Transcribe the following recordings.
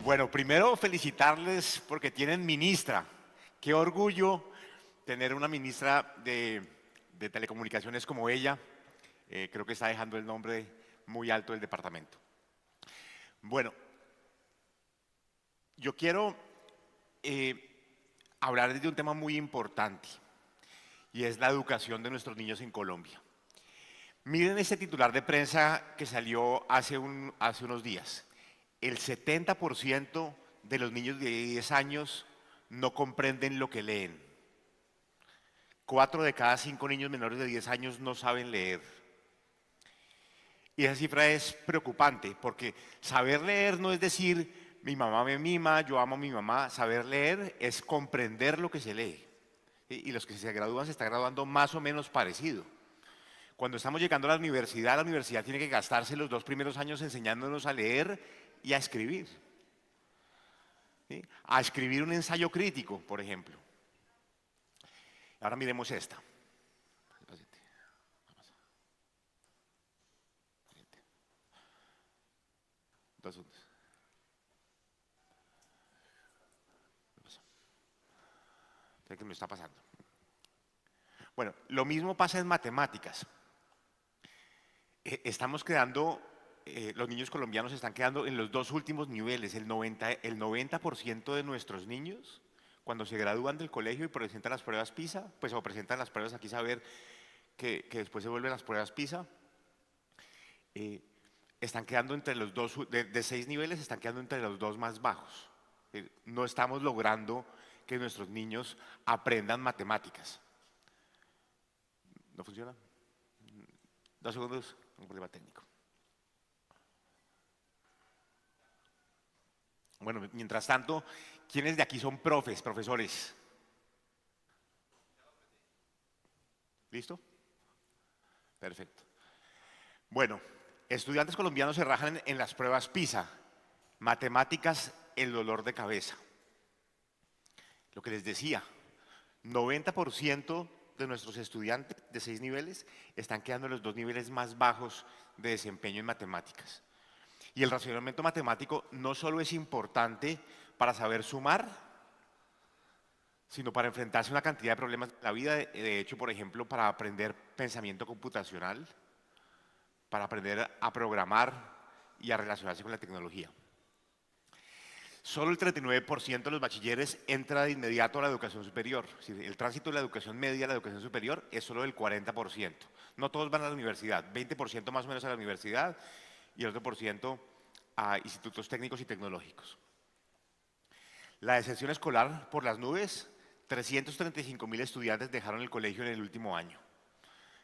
Bueno, primero felicitarles porque tienen ministra. Qué orgullo tener una ministra de telecomunicaciones como ella. Creo que está dejando el nombre muy alto del departamento. Bueno, yo quiero hablar de un tema muy importante y es la educación de nuestros niños en Colombia. Miren este titular de prensa que salió hace unos días. El 70% de los niños de 10 años no comprenden lo que leen. 4 de cada 5 niños menores de 10 años no saben leer. Y esa cifra es preocupante porque saber leer no es decir mi mamá me mima, yo amo a mi mamá. Saber leer es comprender lo que se lee. Y los que se gradúan se están graduando más o menos parecido. Cuando estamos llegando a la universidad tiene que gastarse los 2 primeros años enseñándonos a leer y a escribir. ¿Sí? A escribir un ensayo crítico, por ejemplo. Ahora miremos esta. ¿Qué me está pasando? Bueno, lo mismo pasa en matemáticas. Estamos quedando, los niños colombianos están quedando en los dos últimos niveles. El 90% de nuestros niños, cuando se gradúan del colegio y presentan las pruebas PISA, pues o presentan las pruebas aquí saber que después se vuelven las pruebas PISA, están quedando entre los dos, de 6 niveles, están quedando entre los 2 más bajos. No estamos logrando que nuestros niños aprendan matemáticas. ¿No funciona? 2 segundos, un problema técnico. Bueno, mientras tanto, ¿quiénes de aquí son profesores? ¿Listo? Perfecto. Bueno, estudiantes colombianos se rajan en las pruebas PISA. Matemáticas, el dolor de cabeza. Lo que les decía, 90% de nuestros estudiantes de 6 niveles están quedando en los 2 niveles más bajos de desempeño en matemáticas. Y el razonamiento matemático no solo es importante para saber sumar, sino para enfrentarse a una cantidad de problemas en la vida. De hecho, por ejemplo, para aprender pensamiento computacional, para aprender a programar y a relacionarse con la tecnología. Solo el 39% de los bachilleres entra de inmediato a la educación superior. El tránsito de la educación media a la educación superior es solo del 40%. No todos van a la universidad, 20% más o menos a la universidad y el otro por ciento a institutos técnicos y tecnológicos. La deserción escolar por las nubes, 335.000 estudiantes dejaron el colegio en el último año.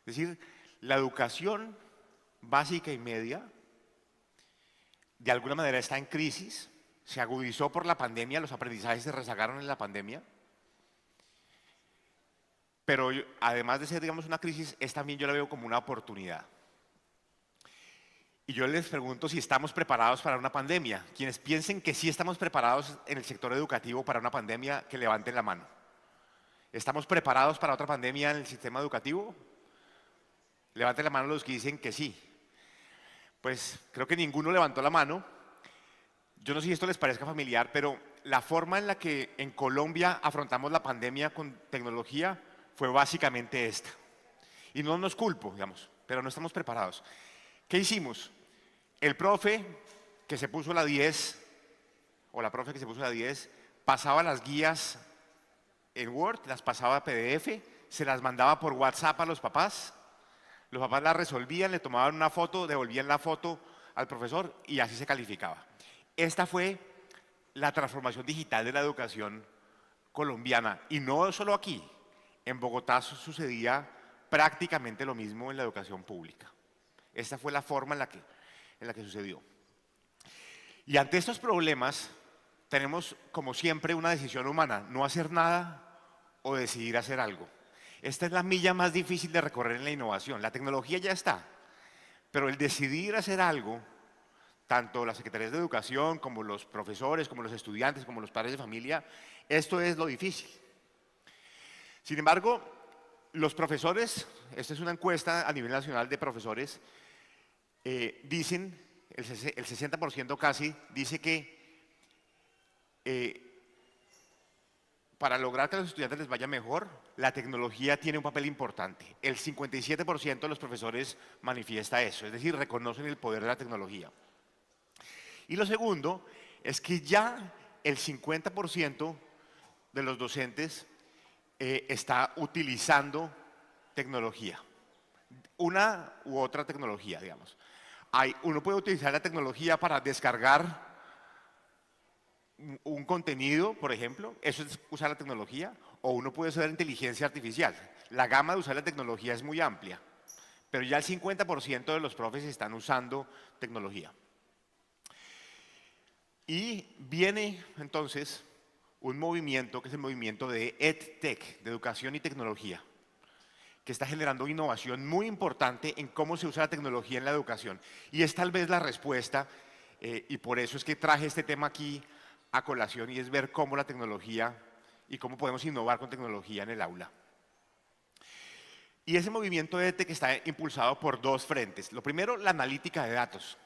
Es decir, la educación básica y media de alguna manera está en crisis. Se agudizó por la pandemia, los aprendizajes se rezagaron en la pandemia, pero además de ser, digamos, una crisis, es también yo la veo como una oportunidad. Y yo les pregunto si estamos preparados para una pandemia. Quienes piensen que sí estamos preparados en el sector educativo para una pandemia, que levanten la mano. ¿Estamos preparados para otra pandemia en el sistema educativo? Levanten la mano los que dicen que sí. Pues creo que ninguno levantó la mano. Yo no sé si esto les parezca familiar, pero la forma en la que en Colombia afrontamos la pandemia con tecnología fue básicamente esta. Y no nos culpo, digamos, pero no estamos preparados. ¿Qué hicimos? El profe que se puso la 10, o la profe que se puso la 10, pasaba las guías en Word, las pasaba a PDF, se las mandaba por WhatsApp a los papás las resolvían, le tomaban una foto, devolvían la foto al profesor y así se calificaba. Esta fue la transformación digital de la educación colombiana. Y no solo aquí. En Bogotá sucedía prácticamente lo mismo en la educación pública. Esta fue la forma en la que sucedió. Y ante estos problemas tenemos, como siempre, una decisión humana. No hacer nada o decidir hacer algo. Esta es la milla más difícil de recorrer en la innovación. La tecnología ya está. Pero el decidir hacer algo, tanto las secretarías de educación, como los profesores, como los estudiantes, como los padres de familia, esto es lo difícil. Sin embargo, los profesores, esta es una encuesta a nivel nacional de profesores, dicen, el 60% casi, dice que eh, para lograr que a los estudiantes les vaya mejor, la tecnología tiene un papel importante. El 57% de los profesores manifiesta eso, es decir, reconocen el poder de la tecnología. Y lo segundo es que ya el 50% de los docentes está utilizando tecnología, una u otra tecnología, digamos. Uno puede utilizar la tecnología para descargar un contenido, por ejemplo, eso es usar la tecnología, o uno puede usar inteligencia artificial. La gama de usar la tecnología es muy amplia, pero ya el 50% de los profes están usando tecnología. Y viene entonces un movimiento que es el movimiento de EdTech, de educación y tecnología, que está generando innovación muy importante en cómo se usa la tecnología en la educación. Y es tal vez la respuesta, y por eso es que traje este tema aquí a colación, y es ver cómo la tecnología y cómo podemos innovar con tecnología en el aula. Y ese movimiento de EdTech está impulsado por dos frentes. Lo primero, la analítica de datos.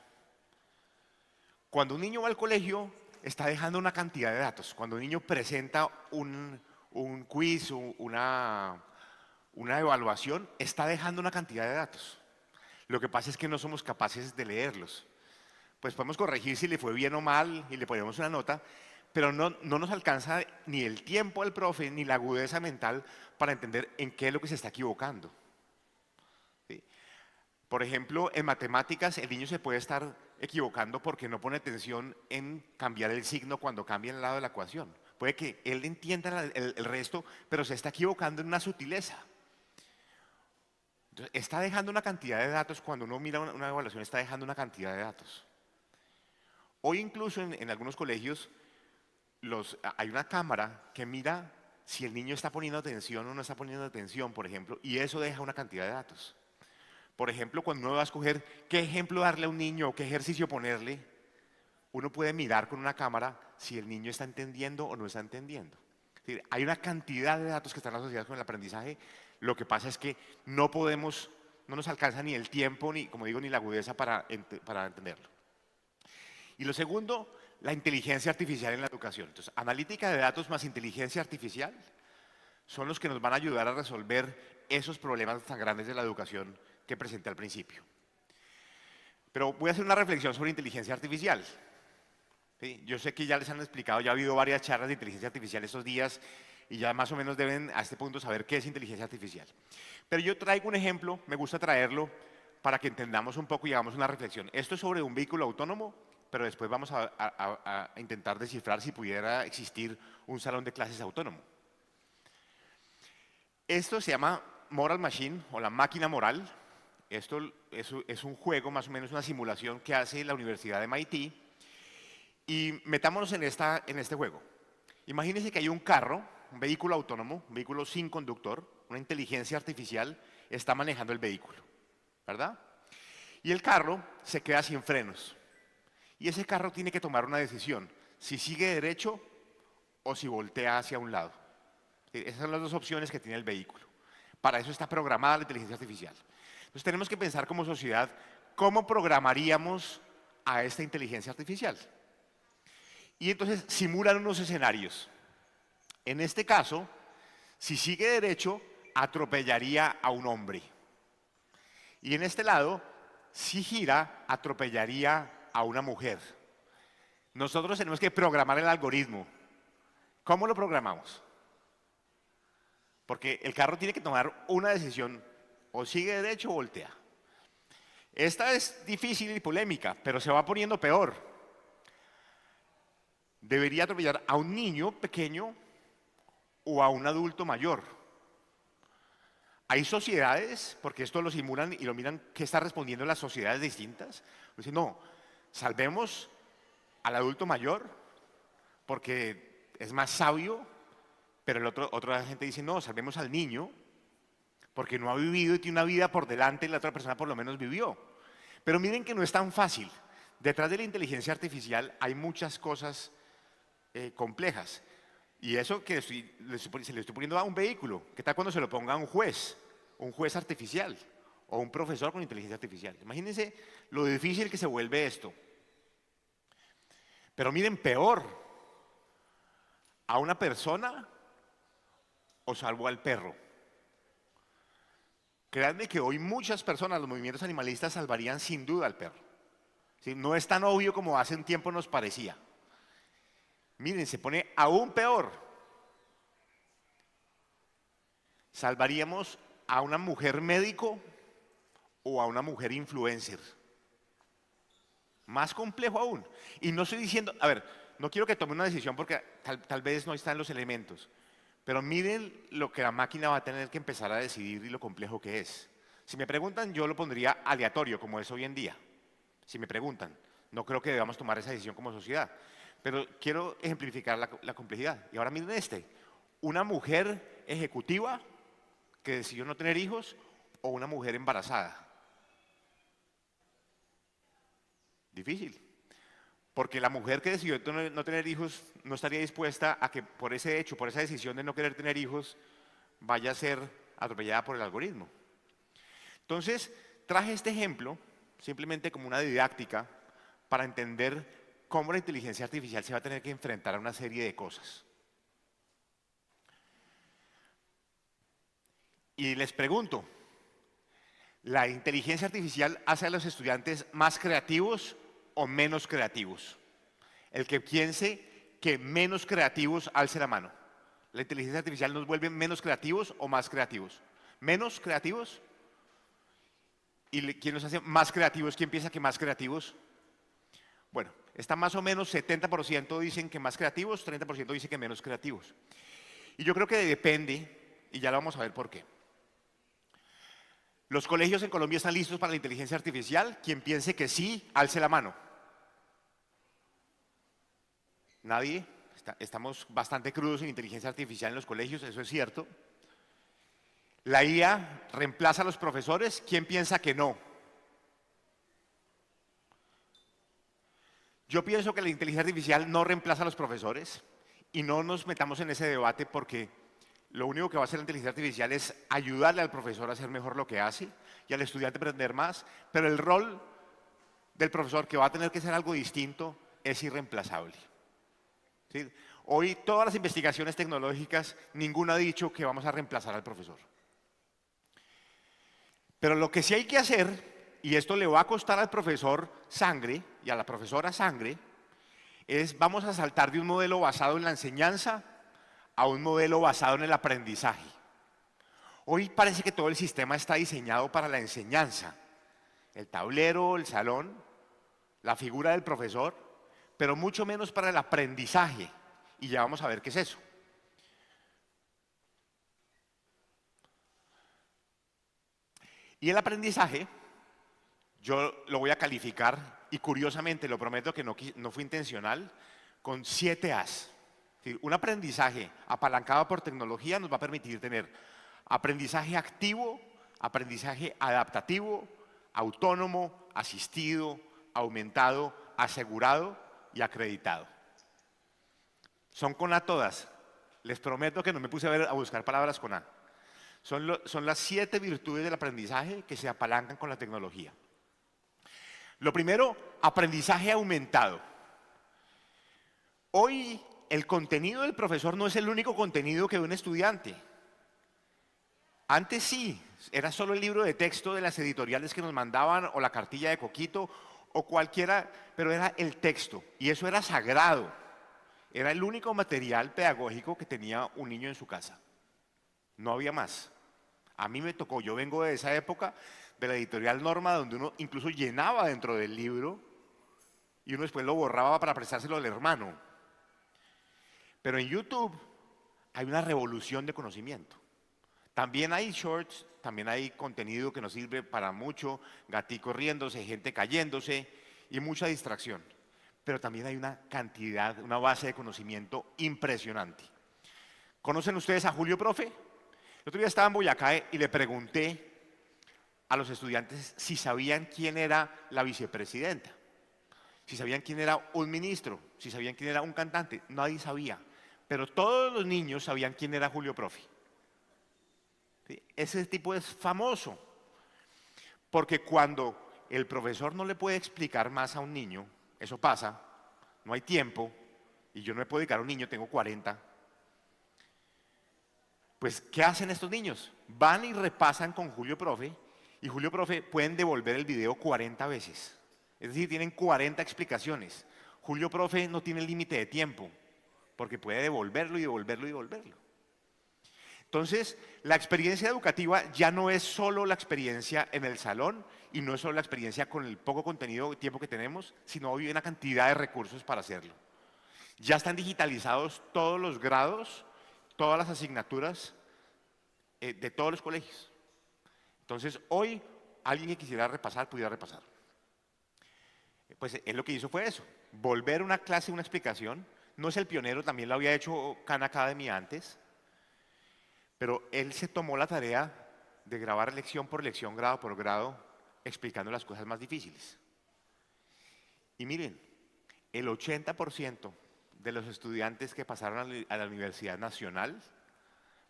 Cuando un niño va al colegio, está dejando una cantidad de datos. Cuando un niño presenta un quiz, una evaluación, está dejando una cantidad de datos. Lo que pasa es que no somos capaces de leerlos. Pues podemos corregir si le fue bien o mal y le ponemos una nota, pero no nos alcanza ni el tiempo del profe ni la agudeza mental para entender en qué es lo que se está equivocando. ¿Sí? Por ejemplo, en matemáticas el niño se puede estar equivocando porque no pone atención en cambiar el signo cuando cambia el lado de la ecuación. Puede que él entienda el resto, pero se está equivocando en una sutileza. Entonces, está dejando una cantidad de datos, cuando uno mira una evaluación está dejando una cantidad de datos. Hoy incluso en algunos colegios hay una cámara que mira si el niño está poniendo atención o no está poniendo atención, por ejemplo, y eso deja una cantidad de datos. Por ejemplo, cuando uno va a escoger qué ejemplo darle a un niño o qué ejercicio ponerle, uno puede mirar con una cámara si el niño está entendiendo o no está entendiendo. Es decir, hay una cantidad de datos que están asociados con el aprendizaje. Lo que pasa es que no nos alcanza ni el tiempo, ni, como digo, ni la agudeza para entenderlo. Y lo segundo, la inteligencia artificial en la educación. Entonces, analítica de datos más inteligencia artificial son los que nos van a ayudar a resolver esos problemas tan grandes de la educación que presenté al principio. Pero voy a hacer una reflexión sobre inteligencia artificial. ¿Sí? Yo sé que ya les han explicado, ya ha habido varias charlas de inteligencia artificial estos días y ya más o menos deben a este punto saber qué es inteligencia artificial. Pero yo traigo un ejemplo, me gusta traerlo para que entendamos un poco y hagamos una reflexión. Esto es sobre un vehículo autónomo, pero después vamos a intentar descifrar si pudiera existir un salón de clases autónomo. Esto se llama Moral Machine o la máquina moral. Esto es un juego, más o menos una simulación que hace la Universidad de MIT. Y metámonos en este juego. Imagínense que hay un carro, un vehículo autónomo, un vehículo sin conductor, una inteligencia artificial está manejando el vehículo, ¿verdad? Y el carro se queda sin frenos. Y ese carro tiene que tomar una decisión, si sigue derecho o si voltea hacia un lado. Esas son las dos opciones que tiene el vehículo. Para eso está programada la inteligencia artificial. Entonces tenemos que pensar como sociedad cómo programaríamos a esta inteligencia artificial. Y entonces simulan unos escenarios. En este caso, si sigue derecho, atropellaría a un hombre. Y en este lado, si gira, atropellaría a una mujer. Nosotros tenemos que programar el algoritmo. ¿Cómo lo programamos? Porque el carro tiene que tomar una decisión, o sigue derecho o voltea. Esta es difícil y polémica, pero se va poniendo peor. ¿Debería atropellar a un niño pequeño o a un adulto mayor? Hay sociedades, porque esto lo simulan y lo miran, ¿qué está respondiendo las sociedades distintas? Dicen, no, salvemos al adulto mayor porque es más sabio, pero otra gente dice, no, salvemos al niño porque no ha vivido y tiene una vida por delante y la otra persona por lo menos vivió. Pero miren que no es tan fácil. Detrás de la inteligencia artificial hay muchas cosas complejas. Y eso que se le estoy poniendo a un vehículo. ¿Qué tal cuando se lo ponga a un juez artificial o un profesor con inteligencia artificial? Imagínense lo difícil que se vuelve esto. Pero miren, peor. ¿A una persona o salvo al perro? Créanme que hoy muchas personas, los movimientos animalistas, salvarían sin duda al perro. ¿Sí? No es tan obvio como hace un tiempo nos parecía. Miren, se pone aún peor. ¿Salvaríamos a una mujer médico o a una mujer influencer? Más complejo aún. Y no estoy diciendo, a ver, no quiero que tome una decisión porque tal vez no están los elementos, pero miren lo que la máquina va a tener que empezar a decidir y lo complejo que es. Si me preguntan, yo lo pondría aleatorio, como es hoy en día. Si me preguntan, no creo que debamos tomar esa decisión como sociedad, pero quiero ejemplificar la complejidad. Y ahora miren una mujer ejecutiva que decidió no tener hijos o una mujer embarazada. Difícil. Porque la mujer que decidió no tener hijos no estaría dispuesta a que por ese hecho, por esa decisión de no querer tener hijos, vaya a ser atropellada por el algoritmo. Entonces, traje este ejemplo simplemente como una didáctica para entender cómo la inteligencia artificial se va a tener que enfrentar a una serie de cosas. Y les pregunto, ¿la inteligencia artificial hace a los estudiantes más creativos o menos creativos? El que piense que menos creativos, alce la mano. ¿La inteligencia artificial nos vuelve menos creativos o más creativos? ¿Menos creativos? ¿Y quién nos hace más creativos? ¿Quién piensa que más creativos? Bueno, está más o menos 70% dicen que más creativos, 30% dicen que menos creativos. Y yo creo que depende, y ya lo vamos a ver por qué. ¿Los colegios en Colombia están listos para la inteligencia artificial? Quien piense que sí, alce la mano. ¿Nadie? Estamos bastante crudos en inteligencia artificial en los colegios, eso es cierto. ¿La IA reemplaza a los profesores? ¿Quién piensa que no? Yo pienso que la inteligencia artificial no reemplaza a los profesores y no nos metamos en ese debate porque lo único que va a hacer la inteligencia artificial es ayudarle al profesor a hacer mejor lo que hace y al estudiante a aprender más, pero el rol del profesor, que va a tener que ser algo distinto, es irreemplazable. ¿Sí? Hoy todas las investigaciones tecnológicas, ninguna ha dicho que vamos a reemplazar al profesor. Pero lo que sí hay que hacer, y esto le va a costar al profesor sangre y a la profesora sangre, es vamos a saltar de un modelo basado en la enseñanza a un modelo basado en el aprendizaje. Hoy parece que todo el sistema está diseñado para la enseñanza. El tablero, el salón, la figura del profesor, pero mucho menos para el aprendizaje. Y ya vamos a ver qué es eso. Y el aprendizaje, yo lo voy a calificar, y curiosamente, lo prometo que no fue intencional, con 7 A's. Un aprendizaje apalancado por tecnología nos va a permitir tener aprendizaje activo, aprendizaje adaptativo, autónomo, asistido, aumentado, asegurado y acreditado. Son con A todas. Les prometo que no me puse a buscar palabras con A. Son las 7 virtudes del aprendizaje que se apalancan con la tecnología. Lo primero, aprendizaje aumentado. Hoy el contenido del profesor no es el único contenido que ve un estudiante. Antes sí, era solo el libro de texto de las editoriales que nos mandaban o la cartilla de Coquito o cualquiera, pero era el texto y eso era sagrado. Era el único material pedagógico que tenía un niño en su casa. No había más. A mí me tocó, yo vengo de esa época de la editorial Norma, donde uno incluso llenaba dentro del libro y uno después lo borraba para prestárselo al hermano. Pero en YouTube hay una revolución de conocimiento. También hay shorts, también hay contenido que nos sirve para mucho, gaticos riéndose, gente cayéndose y mucha distracción. Pero también hay una cantidad, una base de conocimiento impresionante. ¿Conocen ustedes a Julio Profe? El otro día estaba en Boyacá y le pregunté a los estudiantes si sabían quién era la vicepresidenta, si sabían quién era un ministro, si sabían quién era un cantante. Nadie sabía, pero todos los niños sabían quién era Julio Profe. ¿Sí? Ese tipo es famoso, porque cuando el profesor no le puede explicar más a un niño, eso pasa, no hay tiempo, y yo no me puedo dedicar a un niño, tengo 40, Pues, ¿qué hacen estos niños? Van y repasan con Julio Profe, y Julio Profe pueden devolver el video 40 veces. Es decir, tienen 40 explicaciones. Julio Profe no tiene límite de tiempo, porque puede devolverlo y devolverlo y devolverlo. Entonces, la experiencia educativa ya no es solo la experiencia en el salón y no es solo la experiencia con el poco contenido y tiempo que tenemos, sino hay una cantidad de recursos para hacerlo. Ya están digitalizados todos los grados, todas las asignaturas de todos los colegios. Entonces, hoy, alguien que quisiera repasar, pudiera repasar. Pues él lo que hizo fue eso, volver una clase, una explicación. No es el pionero, también lo había hecho Khan Academy antes, pero él se tomó la tarea de grabar lección por lección, grado por grado, explicando las cosas más difíciles. Y miren, el 80% de los estudiantes que pasaron a la Universidad Nacional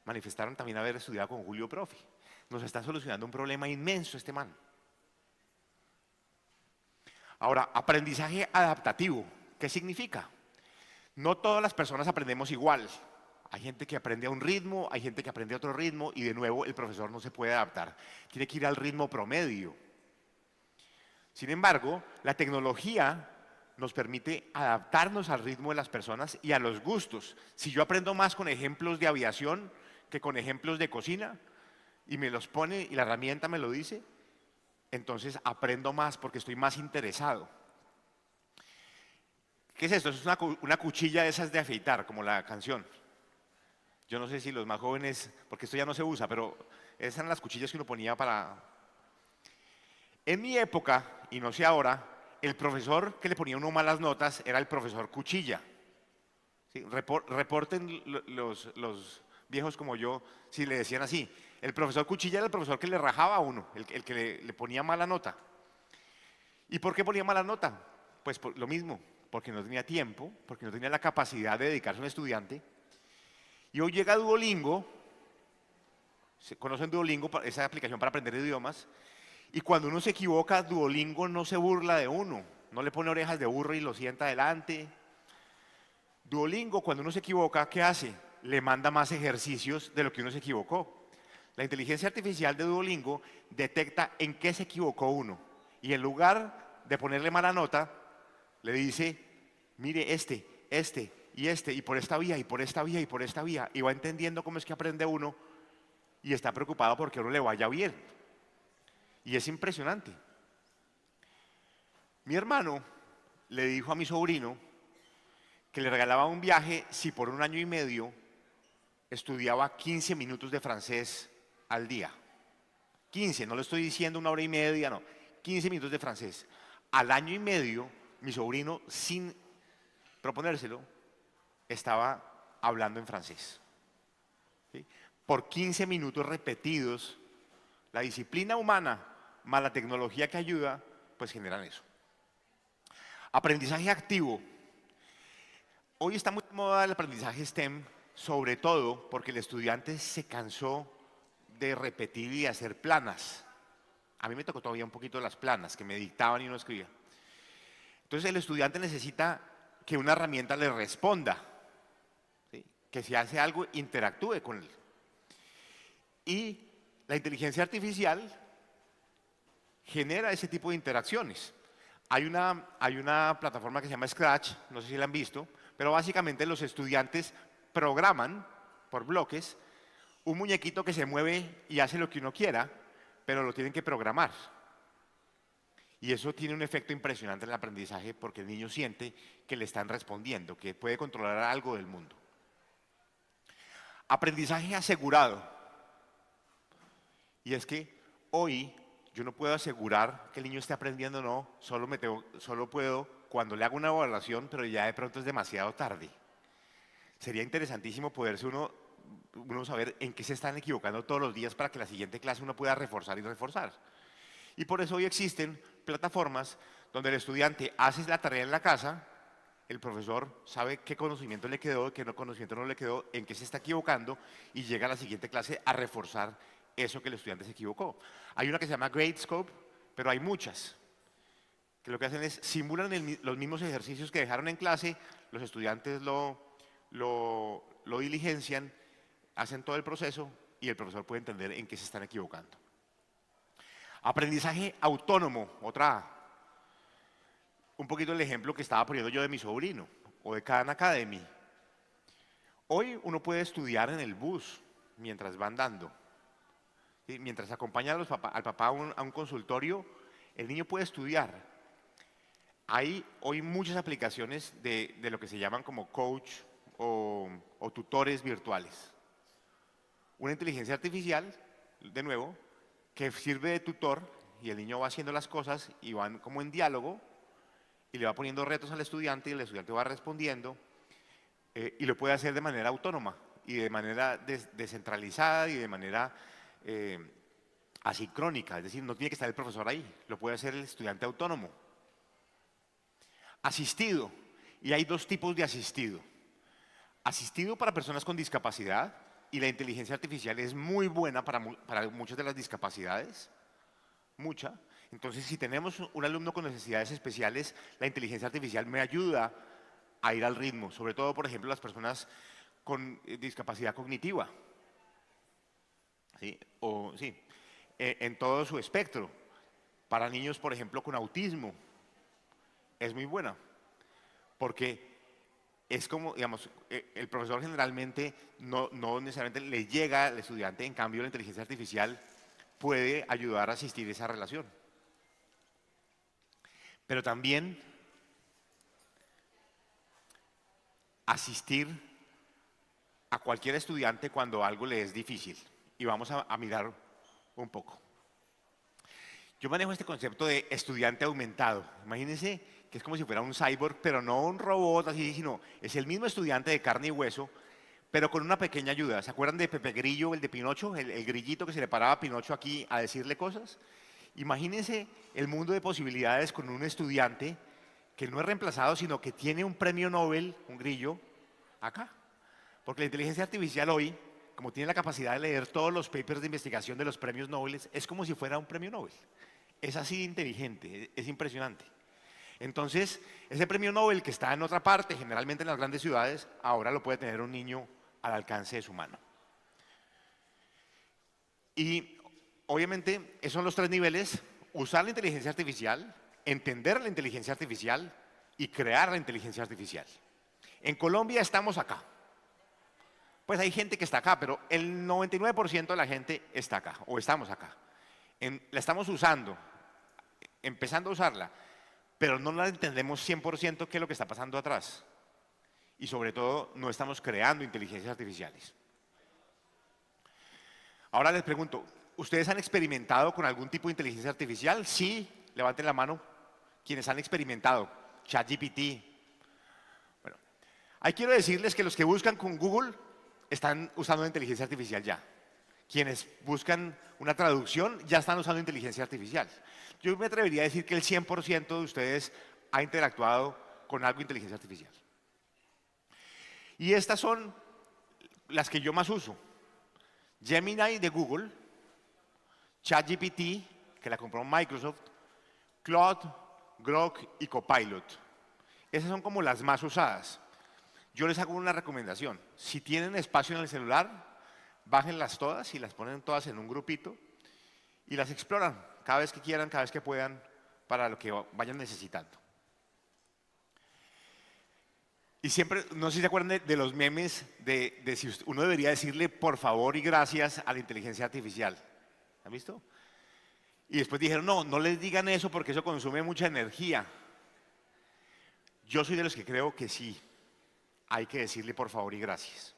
manifestaron también haber estudiado con Julio Profe. Nos está solucionando un problema inmenso este man. Ahora, aprendizaje adaptativo, ¿qué significa? No todas las personas aprendemos igual. Hay gente que aprende a un ritmo, hay gente que aprende a otro ritmo y de nuevo el profesor no se puede adaptar. Tiene que ir al ritmo promedio. Sin embargo, la tecnología nos permite adaptarnos al ritmo de las personas y a los gustos. Si yo aprendo más con ejemplos de aviación que con ejemplos de cocina y me los pone y la herramienta me lo dice, entonces aprendo más porque estoy más interesado. ¿Qué es esto? Es una cuchilla de esas de afeitar, como la canción. Yo no sé si los más jóvenes, porque esto ya no se usa, pero esas eran las cuchillas que uno ponía para... En mi época, y no sé ahora, el profesor que le ponía a uno malas notas era el profesor cuchilla. ¿Sí? Reporten los viejos como yo si le decían así. El profesor cuchilla era el profesor que le rajaba a uno, el que le ponía mala nota. ¿Y por qué ponía mala nota? Pues por lo mismo, porque no tenía tiempo, porque no tenía la capacidad de dedicarse a un estudiante. Y hoy llega Duolingo, ¿conocen Duolingo? Esa aplicación para aprender idiomas. Y cuando uno se equivoca, Duolingo no se burla de uno, no le pone orejas de burro y lo sienta adelante. Duolingo, cuando uno se equivoca, ¿qué hace? Le manda más ejercicios de lo que uno se equivocó. La inteligencia artificial de Duolingo detecta en qué se equivocó uno. Y en lugar de ponerle mala nota, le dice, mire y por esta vía, y por esta vía, y por esta vía. Y va entendiendo cómo es que aprende uno y está preocupado porque a uno le vaya bien. Y es impresionante. Mi hermano le dijo a mi sobrino que le regalaba un viaje si por 1 año y medio estudiaba 15 minutos de francés al día. 15, no le estoy diciendo 1 hora y media, no. 15 minutos de francés. Al año y medio, mi sobrino, sin proponérselo, estaba hablando en francés. ¿Sí? Por 15 minutos repetidos, la disciplina humana más la tecnología que ayuda, pues generan eso. Aprendizaje activo. Hoy está muy de moda el aprendizaje STEM, sobre todo porque el estudiante se cansó de repetir y hacer planas. A mí me tocó todavía un poquito las planas, que me dictaban y no escribía. Entonces el estudiante necesita que una herramienta le responda, ¿sí? Que si hace algo, interactúe con él. Y la inteligencia artificial genera ese tipo de interacciones. Hay una plataforma que se llama Scratch, no sé si la han visto, pero básicamente los estudiantes programan por bloques un muñequito que se mueve y hace lo que uno quiera, pero lo tienen que programar. Y eso tiene un efecto impresionante en el aprendizaje porque el niño siente que le están respondiendo, que puede controlar algo del mundo. Aprendizaje asegurado. Y es que hoy yo no puedo asegurar que el niño esté aprendiendo o no, solo puedo cuando le hago una evaluación, pero ya de pronto es demasiado tarde. Sería interesantísimo poderse uno saber en qué se están equivocando todos los días para que la siguiente clase uno pueda reforzar y reforzar. Y por eso hoy existen plataformas donde el estudiante hace la tarea en la casa, el profesor sabe qué conocimiento le quedó, qué conocimiento no le quedó, en qué se está equivocando y llega a la siguiente clase a reforzar eso que el estudiante se equivocó. Hay una que se llama Gradescope, pero hay muchas, que lo que hacen es simulan los mismos ejercicios que dejaron en clase, los estudiantes lo diligencian hacen todo el proceso y el profesor puede entender en qué se están equivocando. Aprendizaje autónomo, un poquito el ejemplo que estaba poniendo yo de mi sobrino o de Khan Academy. Hoy uno puede estudiar en el bus mientras va andando. ¿Sí? Mientras acompaña al papá a un consultorio, el niño puede estudiar. Hay hoy muchas aplicaciones de lo que se llaman como coach o tutores virtuales. Una inteligencia artificial, de nuevo, que sirve de tutor y el niño va haciendo las cosas y van como en diálogo y le va poniendo retos al estudiante y el estudiante va respondiendo y lo puede hacer de manera autónoma y de manera descentralizada y de manera asincrónica, es decir, no tiene que estar el profesor ahí, lo puede hacer el estudiante autónomo. Asistido, y hay dos tipos de asistido. Asistido para personas con discapacidad, y la inteligencia artificial es muy buena para muchas de las discapacidades, mucha. Entonces, si tenemos un alumno con necesidades especiales, la inteligencia artificial me ayuda a ir al ritmo, sobre todo, por ejemplo, las personas con discapacidad cognitiva, ¿sí? En todo su espectro. Para niños, por ejemplo, con autismo, es muy buena, porque es como, digamos, el profesor generalmente no necesariamente le llega al estudiante, en cambio la inteligencia artificial puede ayudar a asistir esa relación. Pero también asistir a cualquier estudiante cuando algo le es difícil. Y vamos a mirar un poco. Yo manejo este concepto de estudiante aumentado. Imagínense que es como si fuera un cyborg, pero no un robot así, sino es el mismo estudiante de carne y hueso, pero con una pequeña ayuda. ¿Se acuerdan de Pepe Grillo, el de Pinocho? El grillito que se le paraba a Pinocho aquí a decirle cosas. Imagínense el mundo de posibilidades con un estudiante que no es reemplazado, sino que tiene un premio Nobel, un grillo, acá. Porque la inteligencia artificial hoy, como tiene la capacidad de leer todos los papers de investigación de los premios Nobel, es como si fuera un premio Nobel. Es así de inteligente, es impresionante. Entonces, ese premio Nobel que está en otra parte, generalmente en las grandes ciudades, ahora lo puede tener un niño al alcance de su mano. Y obviamente, esos son los tres niveles: usar la inteligencia artificial, entender la inteligencia artificial y crear la inteligencia artificial. En Colombia estamos acá. Pues hay gente que está acá, pero el 99% de la gente está acá, o estamos acá. La estamos usando, empezando a usarla, pero no la entendemos 100% qué es lo que está pasando atrás. Y sobre todo, no estamos creando inteligencias artificiales. Ahora les pregunto, ¿ustedes han experimentado con algún tipo de inteligencia artificial? Sí, levanten la mano. Quienes han experimentado, ChatGPT. Bueno, ahí quiero decirles que los que buscan con Google están usando inteligencia artificial ya. Quienes buscan una traducción ya están usando inteligencia artificial. Yo me atrevería a decir que el 100% de ustedes ha interactuado con algo de inteligencia artificial. Y estas son las que yo más uso. Gemini de Google, ChatGPT, que la compró Microsoft, Claude, Grok y Copilot. Esas son como las más usadas. Yo les hago una recomendación. Si tienen espacio en el celular, bájenlas todas y las ponen todas en un grupito y las exploran cada vez que quieran, cada vez que puedan, para lo que vayan necesitando. Y siempre, no sé si se acuerdan de los memes de si uno debería decirle por favor y gracias a la inteligencia artificial. ¿Han visto? Y después dijeron, no les digan eso porque eso consume mucha energía. Yo soy de los que creo que sí, hay que decirle por favor y gracias.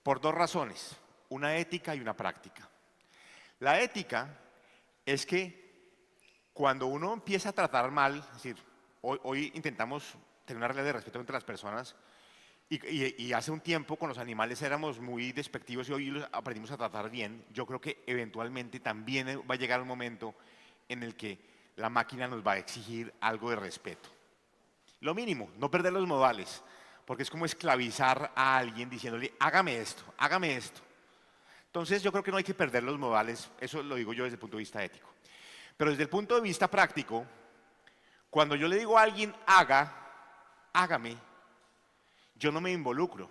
Por dos razones, una ética y una práctica. La ética es que cuando uno empieza a tratar mal, es decir, hoy intentamos tener una regla de respeto entre las personas y hace un tiempo con los animales éramos muy despectivos y hoy los aprendimos a tratar bien. Yo creo que eventualmente también va a llegar un momento en el que la máquina nos va a exigir algo de respeto. Lo mínimo, no perder los modales, porque es como esclavizar a alguien diciéndole, hágame esto, hágame esto. Entonces yo creo que no hay que perder los modales, eso lo digo yo desde el punto de vista ético. Pero desde el punto de vista práctico, cuando yo le digo a alguien, hágame, yo no me involucro.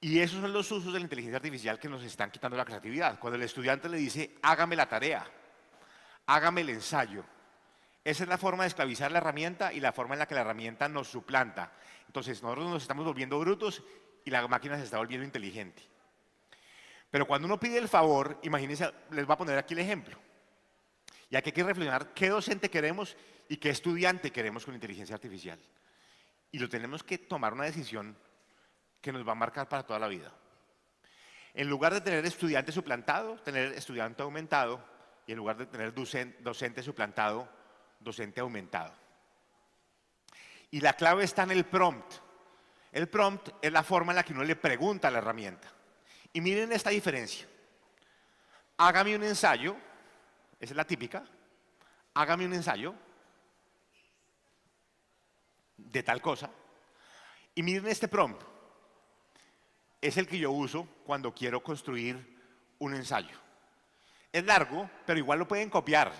Y esos son los usos de la inteligencia artificial que nos están quitando la creatividad. Cuando el estudiante le dice, hágame la tarea, hágame el ensayo. Esa es la forma de esclavizar la herramienta y la forma en la que la herramienta nos suplanta. Entonces nosotros nos estamos volviendo brutos y la máquina se está volviendo inteligente. Pero cuando uno pide el favor, imagínense, les voy a poner aquí el ejemplo. Y aquí hay que reflexionar qué docente queremos y qué estudiante queremos con inteligencia artificial. Y lo tenemos que tomar una decisión que nos va a marcar para toda la vida. En lugar de tener estudiante suplantado, tener estudiante aumentado, y en lugar de tener docente suplantado, docente aumentado. Y la clave está en el prompt. El prompt es la forma en la que uno le pregunta a la herramienta. Y miren esta diferencia. Hágame un ensayo, esa es la típica, hágame un ensayo de tal cosa. Y miren este prompt. Es el que yo uso cuando quiero construir un ensayo. Es largo, pero igual lo pueden copiar.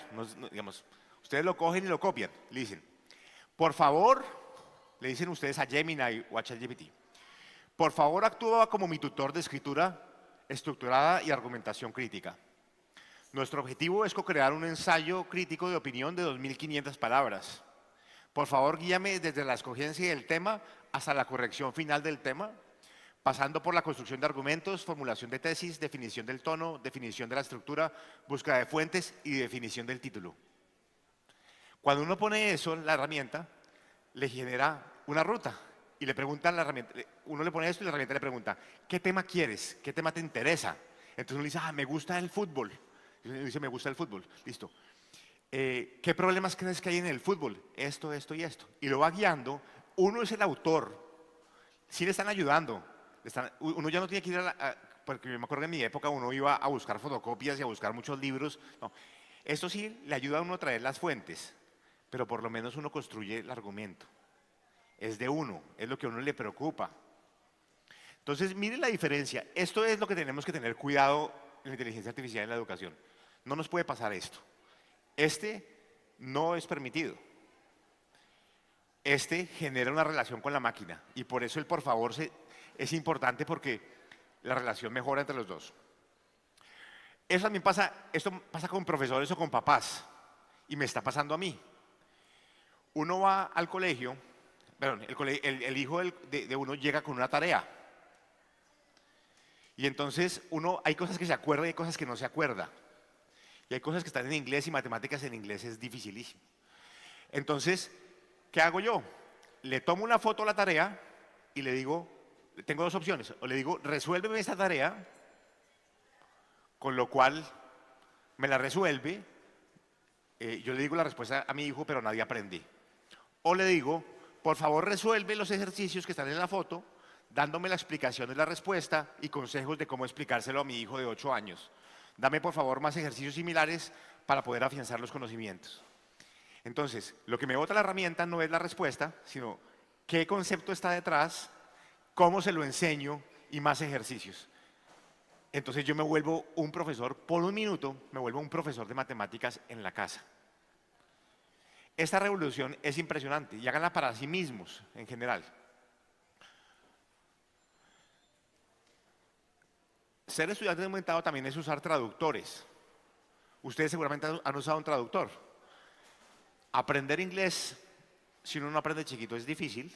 Digamos, ustedes lo cogen y lo copian. Le dicen, por favor, le dicen ustedes a Gemini o a ChatGPT, por favor actúa como mi tutor de escritura estructurada y argumentación crítica. Nuestro objetivo es co-crear un ensayo crítico de opinión de 2.500 palabras. Por favor, guíame desde la escogencia del tema hasta la corrección final del tema, pasando por la construcción de argumentos, formulación de tesis, definición del tono, definición de la estructura, búsqueda de fuentes y definición del título. Cuando uno pone eso en la herramienta, le genera una ruta y le pregunta a la herramienta, uno le pone esto y la herramienta le pregunta, ¿qué tema quieres? ¿Qué tema te interesa? Entonces uno le dice, me gusta el fútbol. Y uno dice, me gusta el fútbol. Listo. ¿Qué problemas crees que hay en el fútbol? Esto, esto y esto. Y lo va guiando. Uno es el autor. Sí le están ayudando. Uno ya no tiene que ir porque yo me acuerdo que en mi época uno iba a buscar fotocopias y a buscar muchos libros. No. Esto sí le ayuda a uno a traer las fuentes, pero por lo menos uno construye el argumento. Es de uno, es lo que a uno le preocupa. Entonces, miren la diferencia. Esto es lo que tenemos que tener cuidado en la inteligencia artificial en la educación. No nos puede pasar esto. Este no es permitido. Este genera una relación con la máquina y por eso el por favor es importante porque la relación mejora entre los dos. Eso también pasa, esto pasa con profesores o con papás y me está pasando a mí. Uno va al colegio, perdón, el hijo de uno llega con una tarea y entonces hay cosas que se acuerda y hay cosas que no se acuerda. Y hay cosas que están en inglés y matemáticas en inglés es dificilísimo. Entonces, ¿qué hago yo? Le tomo una foto a la tarea y le digo, tengo dos opciones. O le digo, resuélveme esta tarea, con lo cual me la resuelve. Yo le digo la respuesta a mi hijo, pero nadie aprende. O le digo, por favor resuelve los ejercicios que están en la foto, dándome la explicación de la respuesta y consejos de cómo explicárselo a mi hijo de 8 años. Dame por favor más ejercicios similares para poder afianzar los conocimientos. Entonces, lo que me bota la herramienta no es la respuesta, sino qué concepto está detrás, cómo se lo enseño y más ejercicios. Entonces yo me vuelvo un profesor, por un minuto, me vuelvo un profesor de matemáticas en la casa. Esta revolución es impresionante y háganla para sí mismos en general. Ser estudiante de aumentado también es usar traductores. Ustedes seguramente han usado un traductor. Aprender inglés, si uno no aprende chiquito, es difícil.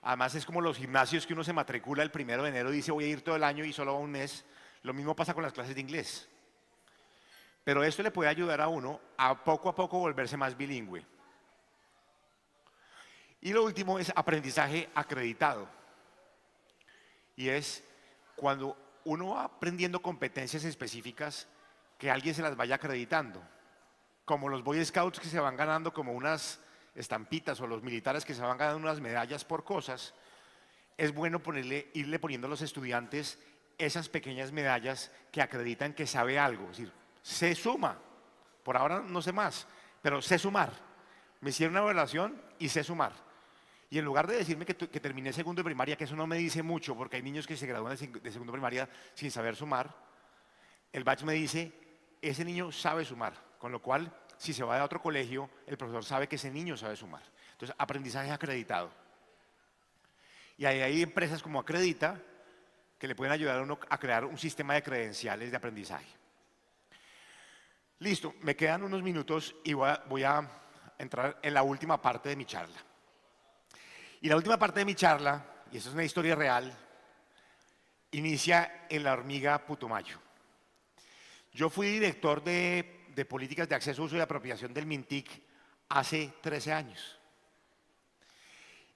Además es como los gimnasios que uno se matricula el 1 de enero y dice voy a ir todo el año y solo va un mes. Lo mismo pasa con las clases de inglés. Pero esto le puede ayudar a uno a poco volverse más bilingüe. Y lo último es aprendizaje acreditado. Y es cuando uno va aprendiendo competencias específicas que alguien se las vaya acreditando. Como los Boy Scouts que se van ganando como unas estampitas o los militares que se van ganando unas medallas por cosas, es bueno irle poniendo a los estudiantes esas pequeñas medallas que acreditan que sabe algo. Es decir, sé suma, por ahora no sé más, pero sé sumar. Me hicieron una evaluación y sé sumar. Y en lugar de decirme que terminé segundo de primaria, que eso no me dice mucho, porque hay niños que se gradúan de segundo de primaria sin saber sumar, el batch me dice, ese niño sabe sumar, con lo cual, si se va a otro colegio, el profesor sabe que ese niño sabe sumar. Entonces, aprendizaje acreditado. Y hay empresas como Acredita, que le pueden ayudar a uno a crear un sistema de credenciales de aprendizaje. Listo, me quedan unos minutos y voy a entrar en la última parte de mi charla. Y la última parte de mi charla, y esta es una historia real, inicia en la hormiga Putumayo. Yo fui director de políticas de acceso, uso y apropiación del MINTIC hace 13 años.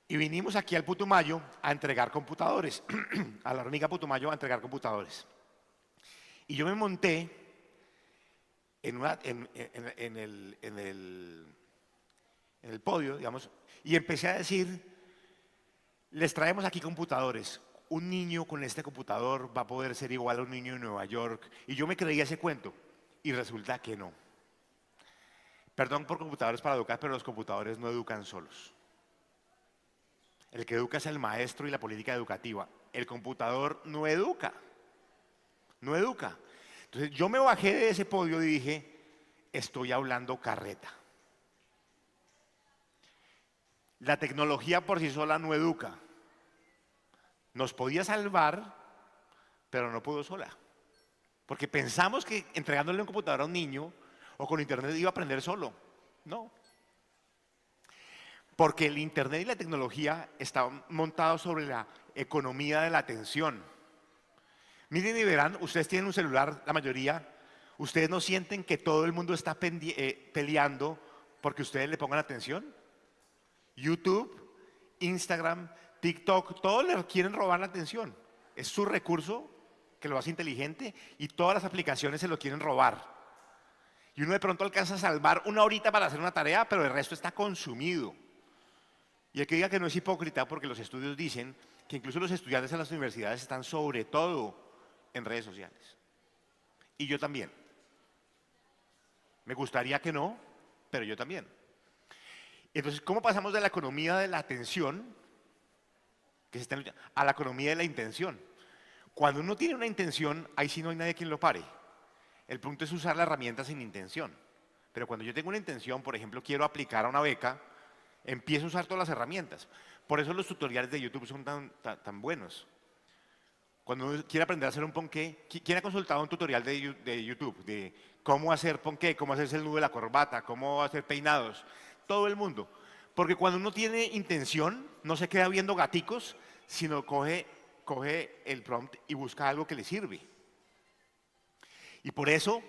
Y vinimos aquí al Putumayo a entregar computadores, a la hormiga Putumayo a entregar computadores. Y yo me monté en el podio, digamos, y empecé a decir, les traemos aquí computadores. Un niño con este computador va a poder ser igual a un niño de Nueva York. Y yo me creía ese cuento, y resulta que no. Perdón por computadores para educar, pero los computadores no educan solos. El que educa es el maestro y la política educativa. El computador no educa. No educa. Entonces yo me bajé de ese podio y dije, estoy hablando carreta. La tecnología por sí sola no educa. Nos podía salvar, pero no pudo sola. Porque pensamos que entregándole un computador a un niño o con internet iba a aprender solo. No. Porque el internet y la tecnología están montados sobre la economía de la atención. Miren y verán, ustedes tienen un celular, la mayoría, ustedes no sienten que todo el mundo está peleando porque ustedes le pongan atención. YouTube, Instagram, TikTok, todos le quieren robar la atención. Es su recurso que lo hace inteligente y todas las aplicaciones se lo quieren robar. Y uno de pronto alcanza a salvar una horita para hacer una tarea, pero el resto está consumido. Y el que diga que no es hipócrita, porque los estudios dicen que incluso los estudiantes en las universidades están sobre todo en redes sociales. Y yo también. Me gustaría que no, pero yo también. Entonces, ¿cómo pasamos de la economía de la atención a la economía de la intención? Cuando uno tiene una intención, ahí sí no hay nadie quien lo pare. El punto es usar la herramienta sin intención. Pero cuando yo tengo una intención, por ejemplo, quiero aplicar a una beca, empiezo a usar todas las herramientas. Por eso los tutoriales de YouTube son tan buenos. Cuando uno quiere aprender a hacer un ponqué, ¿quién ha consultado un tutorial de YouTube? De cómo hacer ponqué, cómo hacerse el nudo de la corbata, cómo hacer peinados. Todo el mundo. Porque cuando uno tiene intención, no se queda viendo gaticos, sino coge el prompt y busca algo que le sirve. Y por eso,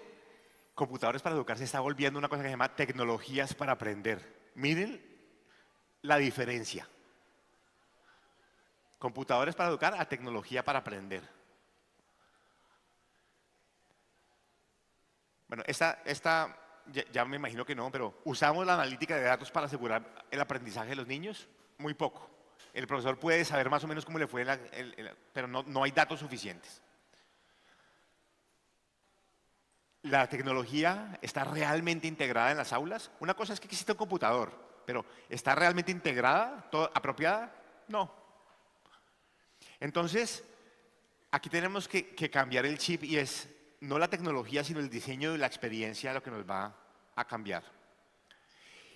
Computadores para Educar se está volviendo una cosa que se llama tecnologías para aprender. Miren la diferencia. Computadores para educar a tecnología para aprender. Bueno, esta ya me imagino que no, pero ¿usamos la analítica de datos para asegurar el aprendizaje de los niños? Muy poco. El profesor puede saber más o menos cómo le fue, pero no hay datos suficientes. ¿La tecnología está realmente integrada en las aulas? Una cosa es que existe un computador, pero ¿está realmente integrada, apropiada? No. Entonces, aquí tenemos que cambiar el chip y es no la tecnología, sino el diseño de la experiencia lo que nos va a cambiar.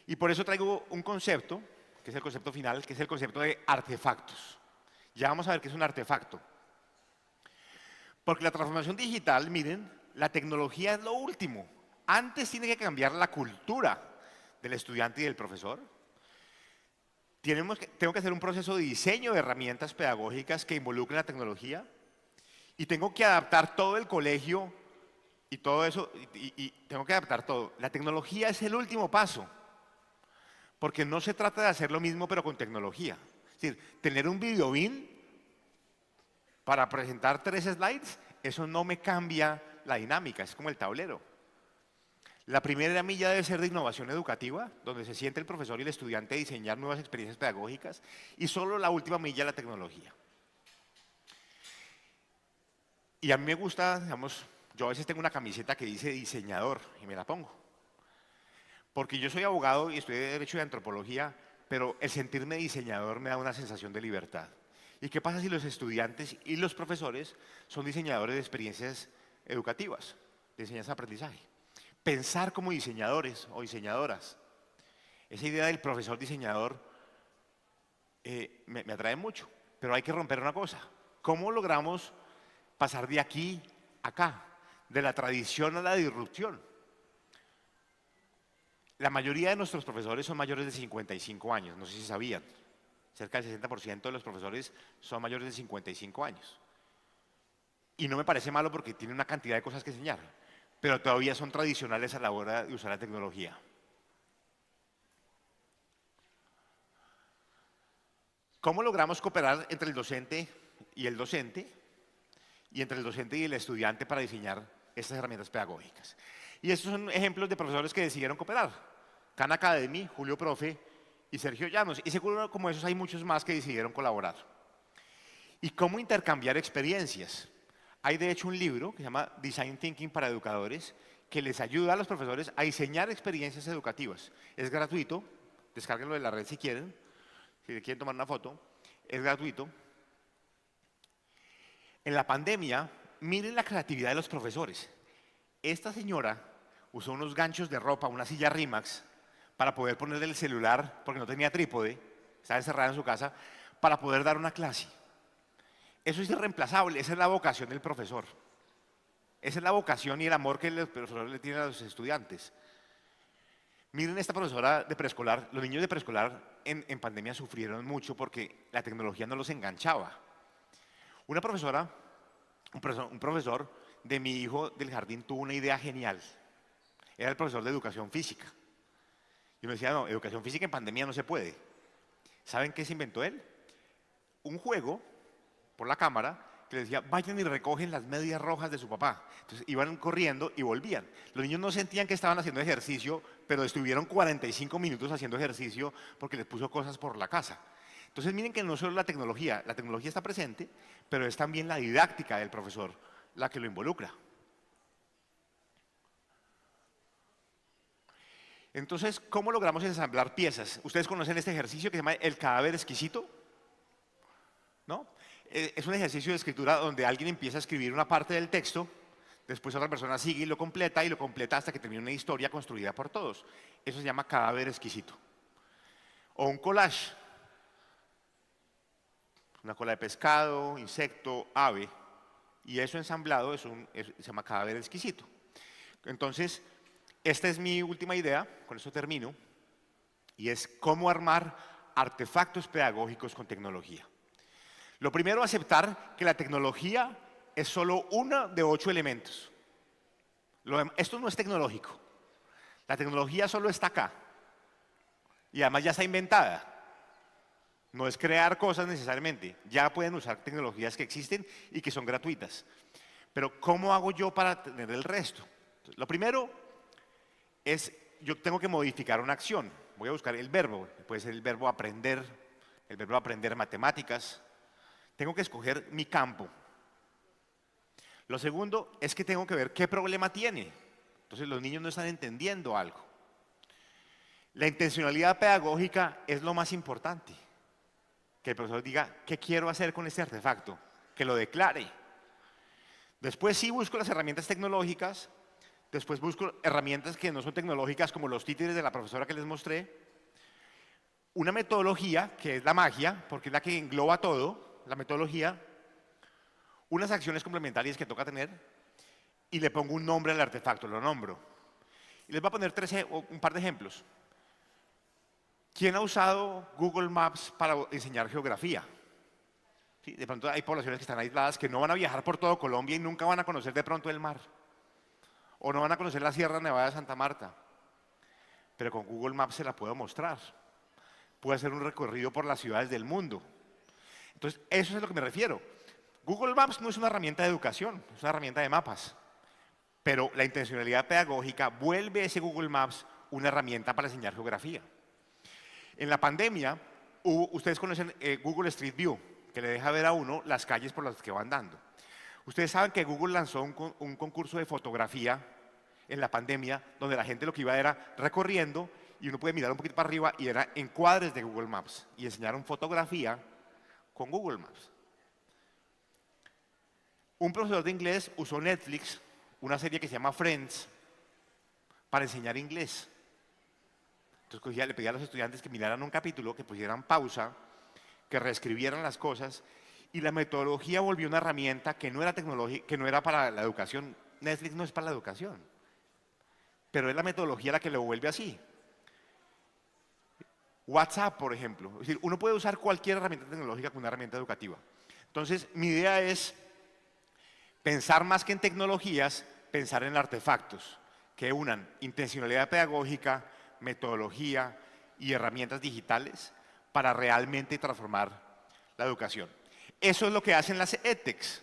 Y por eso traigo un concepto, que es el concepto final, que es el concepto de artefactos. Ya vamos a ver qué es un artefacto. Porque la transformación digital, miren, la tecnología es lo último. Antes tiene que cambiar la cultura del estudiante y del profesor. Tengo que hacer un proceso de diseño de herramientas pedagógicas que involucren la tecnología y tengo que adaptar todo el colegio y todo eso, y tengo que adaptar todo. La tecnología es el último paso, porque no se trata de hacer lo mismo pero con tecnología. Es decir, tener un videobeam para presentar 3 slides, eso no me cambia la dinámica, es como el tablero. La primera milla debe ser de innovación educativa, donde se siente el profesor y el estudiante a diseñar nuevas experiencias pedagógicas, y solo la última milla la tecnología. Y a mí me gusta, digamos, yo a veces tengo una camiseta que dice diseñador y me la pongo. Porque yo soy abogado y estudié Derecho y Antropología, pero el sentirme diseñador me da una sensación de libertad. ¿Y qué pasa si los estudiantes y los profesores son diseñadores de experiencias educativas, de enseñanza-aprendizaje? Pensar como diseñadores o diseñadoras. Esa idea del profesor diseñador me atrae mucho, pero hay que romper una cosa. ¿Cómo logramos pasar de aquí a acá, de la tradición a la disrupción. La mayoría de nuestros profesores son mayores de 55 años, no sé si sabían. Cerca del 60% de los profesores son mayores de 55 años. Y no me parece malo porque tienen una cantidad de cosas que enseñar, pero todavía son tradicionales a la hora de usar la tecnología. ¿Cómo logramos cooperar entre el docente y el docente y entre el docente y el estudiante para diseñar estas herramientas pedagógicas? Y estos son ejemplos de profesores que decidieron cooperar. Khan Academy, Julio Profe y Sergio Llanos. Y seguro como esos hay muchos más que decidieron colaborar. ¿Y cómo intercambiar experiencias? Hay de hecho un libro que se llama Design Thinking para Educadores que les ayuda a los profesores a diseñar experiencias educativas. Es gratuito, descárguenlo de la red si quieren, si quieren tomar una foto, es gratuito. En la pandemia, miren la creatividad de los profesores. Esta señora usó unos ganchos de ropa, una silla Rimax, para poder ponerle el celular, porque no tenía trípode, estaba encerrada en su casa, para poder dar una clase. Eso es irreemplazable, esa es la vocación del profesor. Esa es la vocación y el amor que el profesor le tiene a los estudiantes. Miren esta profesora de preescolar, los niños de preescolar en pandemia sufrieron mucho porque la tecnología no los enganchaba. Una profesora, un profesor de mi hijo del jardín tuvo una idea genial. Era el profesor de educación física. Yo me decía, no, educación física en pandemia no se puede. ¿Saben qué se inventó él? Un juego por la cámara que les decía, vayan y recogen las medias rojas de su papá. Entonces iban corriendo y volvían. Los niños no sentían que estaban haciendo ejercicio, pero estuvieron 45 minutos haciendo ejercicio porque les puso cosas por la casa. Entonces miren que no solo la tecnología está presente, pero es también la didáctica del profesor la que lo involucra. Entonces, ¿cómo logramos ensamblar piezas? ¿Ustedes conocen este ejercicio que se llama el cadáver exquisito? ¿No? Es un ejercicio de escritura donde alguien empieza a escribir una parte del texto, después otra persona sigue y lo completa hasta que termina una historia construida por todos. Eso se llama cadáver exquisito. O un collage. Una cola de pescado, insecto, ave. Y eso ensamblado se llama cadáver exquisito. Entonces, esta es mi última idea, con eso termino, y es cómo armar artefactos pedagógicos con tecnología. Lo primero, aceptar que la tecnología es solo uno de 8 elementos. Esto no es tecnológico. La tecnología solo está acá. Y además ya está inventada. No es crear cosas necesariamente. Ya pueden usar tecnologías que existen y que son gratuitas. Pero ¿cómo hago yo para tener el resto? Entonces, lo primero es, yo tengo que modificar una acción. Voy a buscar el verbo. Puede ser el verbo aprender matemáticas. Tengo que escoger mi campo. Lo segundo es que tengo que ver qué problema tiene. Entonces los niños no están entendiendo algo. La intencionalidad pedagógica es lo más importante. Que el profesor diga, ¿qué quiero hacer con este artefacto? Que lo declare. Después sí busco las herramientas tecnológicas. Después busco herramientas que no son tecnológicas como los títeres de la profesora que les mostré. Una metodología, que es la magia, porque es la que engloba todo, la metodología. Unas acciones complementarias que toca tener. Y le pongo un nombre al artefacto, lo nombro. Y les voy a poner un par de ejemplos. ¿Quién ha usado Google Maps para enseñar geografía? Sí, de pronto hay poblaciones que están aisladas, que no van a viajar por todo Colombia y nunca van a conocer de pronto el mar. O no van a conocer la Sierra Nevada de Santa Marta. Pero con Google Maps se la puedo mostrar. Puedo hacer un recorrido por las ciudades del mundo. Entonces, eso es a lo que me refiero. Google Maps no es una herramienta de educación, es una herramienta de mapas. Pero la intencionalidad pedagógica vuelve ese Google Maps una herramienta para enseñar geografía. En la pandemia, ustedes conocen Google Street View, que le deja ver a uno las calles por las que va andando. Ustedes saben que Google lanzó un concurso de fotografía en la pandemia, donde la gente lo que iba era recorriendo y uno puede mirar un poquito para arriba y era encuadres de Google Maps y enseñaron fotografía con Google Maps. Un profesor de inglés usó Netflix, una serie que se llama Friends, para enseñar inglés. Entonces le pedía a los estudiantes que miraran un capítulo, que pusieran pausa, que reescribieran las cosas y la metodología volvió una herramienta que no era tecnológica, que no era para la educación. Netflix no es para la educación, pero es la metodología la que lo vuelve así. WhatsApp, por ejemplo. Es decir, uno puede usar cualquier herramienta tecnológica como una herramienta educativa. Entonces, mi idea es pensar más que en tecnologías, pensar en artefactos que unan intencionalidad pedagógica, metodología y herramientas digitales para realmente transformar la educación. Eso es lo que hacen las EdTechs.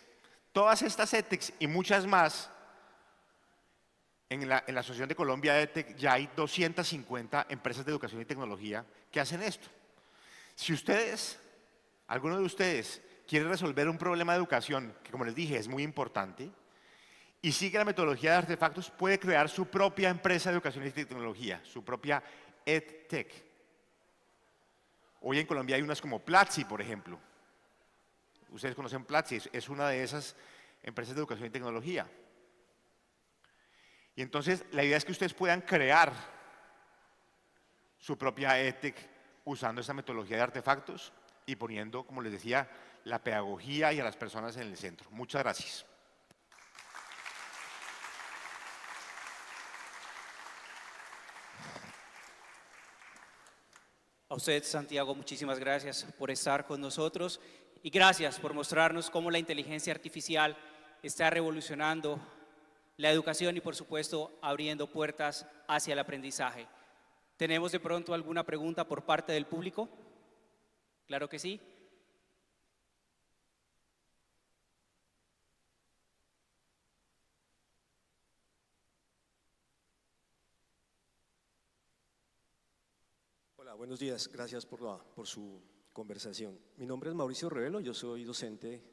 Todas estas EdTechs y muchas más, en la Asociación de Colombia EdTech ya hay 250 empresas de educación y tecnología que hacen esto. Si ustedes, alguno de ustedes, quiere resolver un problema de educación, que como les dije es muy importante, y sigue la metodología de artefactos, puede crear su propia empresa de educación y tecnología, su propia EdTech. Hoy en Colombia hay unas como Platzi, por ejemplo. Ustedes conocen Platzi, es una de esas empresas de educación y tecnología. Y entonces la idea es que ustedes puedan crear su propia EdTech usando esta metodología de artefactos y poniendo, como les decía, la pedagogía y a las personas en el centro. Muchas gracias. A usted, Santiago, muchísimas gracias por estar con nosotros y gracias por mostrarnos cómo la inteligencia artificial está revolucionando la educación y, por supuesto, abriendo puertas hacia el aprendizaje. ¿Tenemos de pronto alguna pregunta por parte del público? Claro que sí. Hola, buenos días. Gracias por su conversación. Mi nombre es Mauricio Revelo, yo soy docente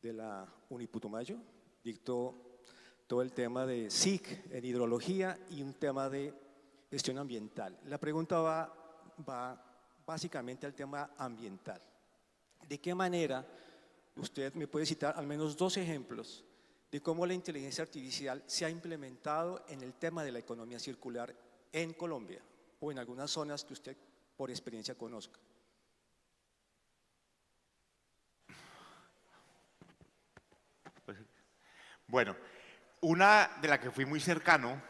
de la Uniputumayo. Dicto todo el tema de SIC en hidrología y un tema de gestión ambiental. La pregunta va básicamente al tema ambiental. ¿De qué manera usted me puede citar al menos 2 ejemplos de cómo la inteligencia artificial se ha implementado en el tema de la economía circular en Colombia o en algunas zonas que usted por experiencia conozca? Bueno, una de la que fui muy cercano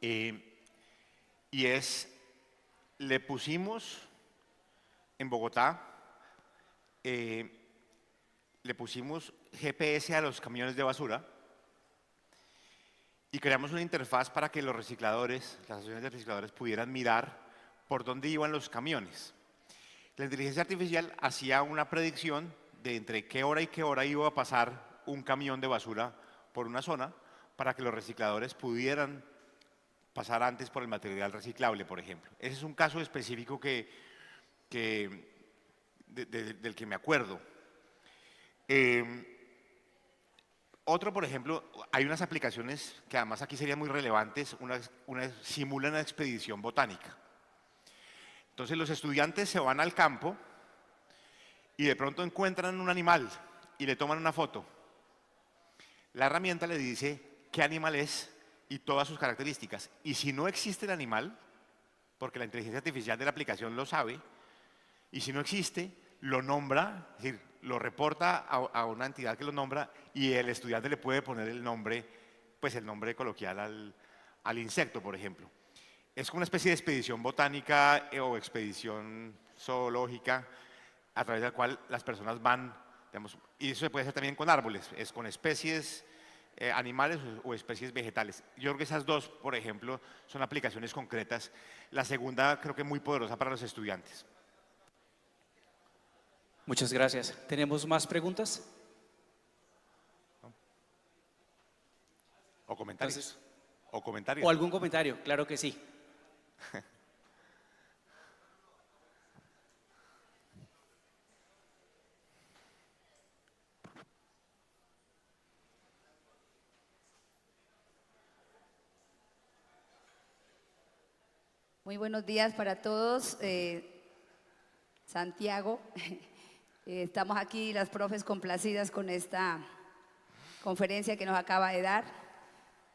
y es, le pusimos en Bogotá, le pusimos GPS a los camiones de basura y creamos una interfaz para que los recicladores, las asociaciones de recicladores pudieran mirar por dónde iban los camiones. La inteligencia artificial hacía una predicción de entre qué hora y qué hora iba a pasar un camión de basura por una zona para que los recicladores pudieran pasar antes por el material reciclable, por ejemplo. Ese es un caso específico del que me acuerdo. Otro, por ejemplo, hay unas aplicaciones que además aquí serían muy relevantes, simulan una expedición botánica. Entonces los estudiantes se van al campo y de pronto encuentran un animal y le toman una foto. La herramienta le dice qué animal es y todas sus características. Y si no existe el animal, porque la inteligencia artificial de la aplicación lo sabe, y si no existe, lo nombra, es decir, lo reporta a una entidad que lo nombra y el estudiante le puede poner el nombre, pues el nombre coloquial al insecto, por ejemplo. Es como una especie de expedición botánica o expedición zoológica a través de la cual las personas van, digamos, y eso se puede hacer también con árboles, es con especies animales o especies vegetales. Yo creo que esas dos, por ejemplo, son aplicaciones concretas. La segunda creo que muy poderosa para los estudiantes. Muchas gracias. ¿Tenemos más preguntas? O comentarios. Entonces, o comentarios. o algún comentario, claro que sí. Muy buenos días para todos. Santiago, estamos aquí las profes complacidas con esta conferencia que nos acaba de dar.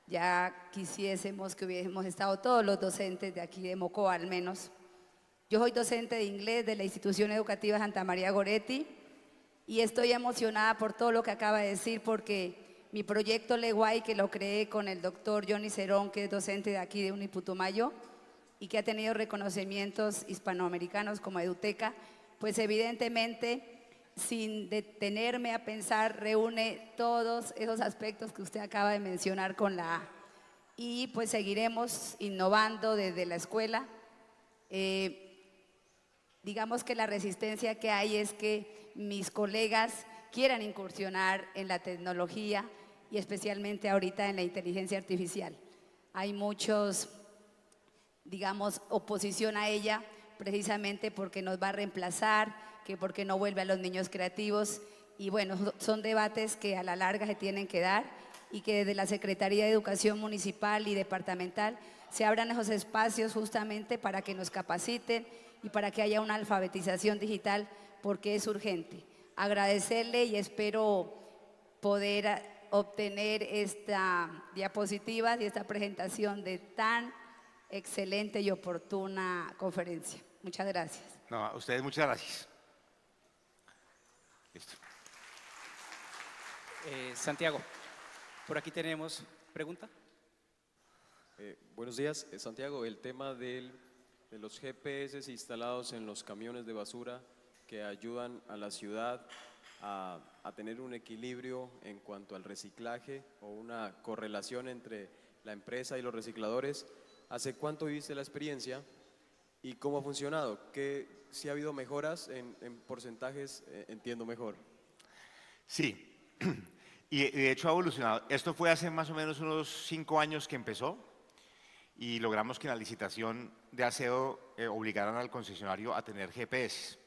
Ya quisiésemos que hubiésemos estado todos los docentes de aquí de Mocoa al menos. Yo soy docente de inglés de la Institución Educativa Santa María Goretti Y estoy emocionada por todo lo que acaba de decir, porque mi proyecto Leguay, que lo creé con el doctor Johnny Cerón, que es docente de aquí de Uniputumayo y que ha tenido reconocimientos hispanoamericanos como Eduteca, pues evidentemente, sin detenerme a pensar, reúne todos esos aspectos que usted acaba de mencionar con la A. Y pues seguiremos innovando desde la escuela. Digamos que la resistencia que hay es que mis colegas quieran incursionar en la tecnología y especialmente ahorita en la inteligencia artificial. Hay muchos, digamos, oposición a ella precisamente porque nos va a reemplazar, que porque no vuelve a los niños creativos. Y bueno, son debates que a la larga se tienen que dar y que desde la Secretaría de Educación Municipal y Departamental se abran esos espacios justamente para que nos capaciten y para que haya una alfabetización digital, porque es urgente. Agradecerle y espero poder obtener esta diapositiva y esta presentación de tan excelente y oportuna conferencia. Muchas gracias. No, a ustedes muchas gracias. Listo. Santiago, por aquí tenemos pregunta. Buenos días, Santiago. El tema de los GPS instalados en los camiones de basura que ayudan a la ciudad a tener un equilibrio en cuanto al reciclaje o una correlación entre la empresa y los recicladores. ¿Hace cuánto viviste la experiencia y cómo ha funcionado? Si ha habido mejoras en porcentajes, entiendo mejor. Sí, y de hecho ha evolucionado. Esto fue hace más o menos unos 5 años que empezó y logramos que en la licitación de aseo obligaran al concesionario a tener GPS.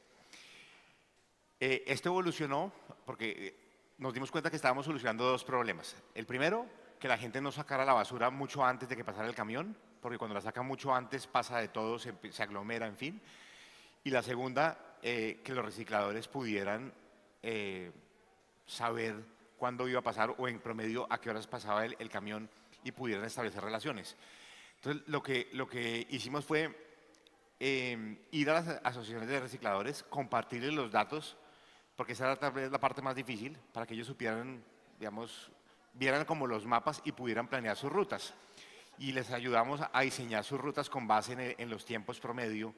Esto evolucionó porque nos dimos cuenta que estábamos solucionando 2 problemas. El primero, que la gente no sacara la basura mucho antes de que pasara el camión, porque cuando la saca mucho antes pasa de todo, se aglomera, en fin. Y la segunda, que los recicladores pudieran saber cuándo iba a pasar o en promedio a qué horas pasaba el camión y pudieran establecer relaciones. Entonces, lo que hicimos fue ir a las asociaciones de recicladores, compartirles los datos, porque esa era tal vez la parte más difícil, para que ellos supieran, digamos, vieran como los mapas y pudieran planear sus rutas. Y les ayudamos a diseñar sus rutas con base en los tiempos promedio.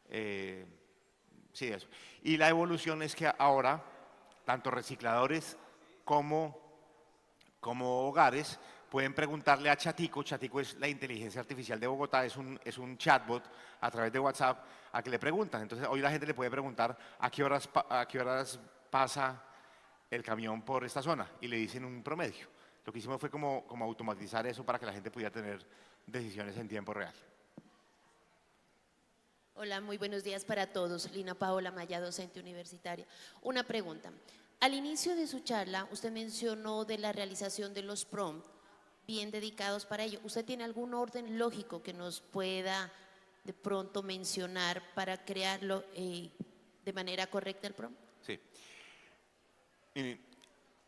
Sí, eso. Y la evolución es que ahora, tanto recicladores como hogares pueden preguntarle a Chatico. Chatico es la inteligencia artificial de Bogotá, es un chatbot a través de WhatsApp a que le preguntan. Entonces hoy la gente le puede preguntar a qué horas pasa el camión por esta zona y le dicen un promedio. Lo que hicimos fue como automatizar eso para que la gente pudiera tener decisiones en tiempo real. Hola, muy buenos días para todos. Lina Paola Maya, docente universitaria. Una pregunta. Al inicio de su charla, usted mencionó de la realización de los prompts bien dedicados para ello. ¿Usted tiene algún orden lógico que nos pueda de pronto mencionar para crearlo de manera correcta el prompt? Sí.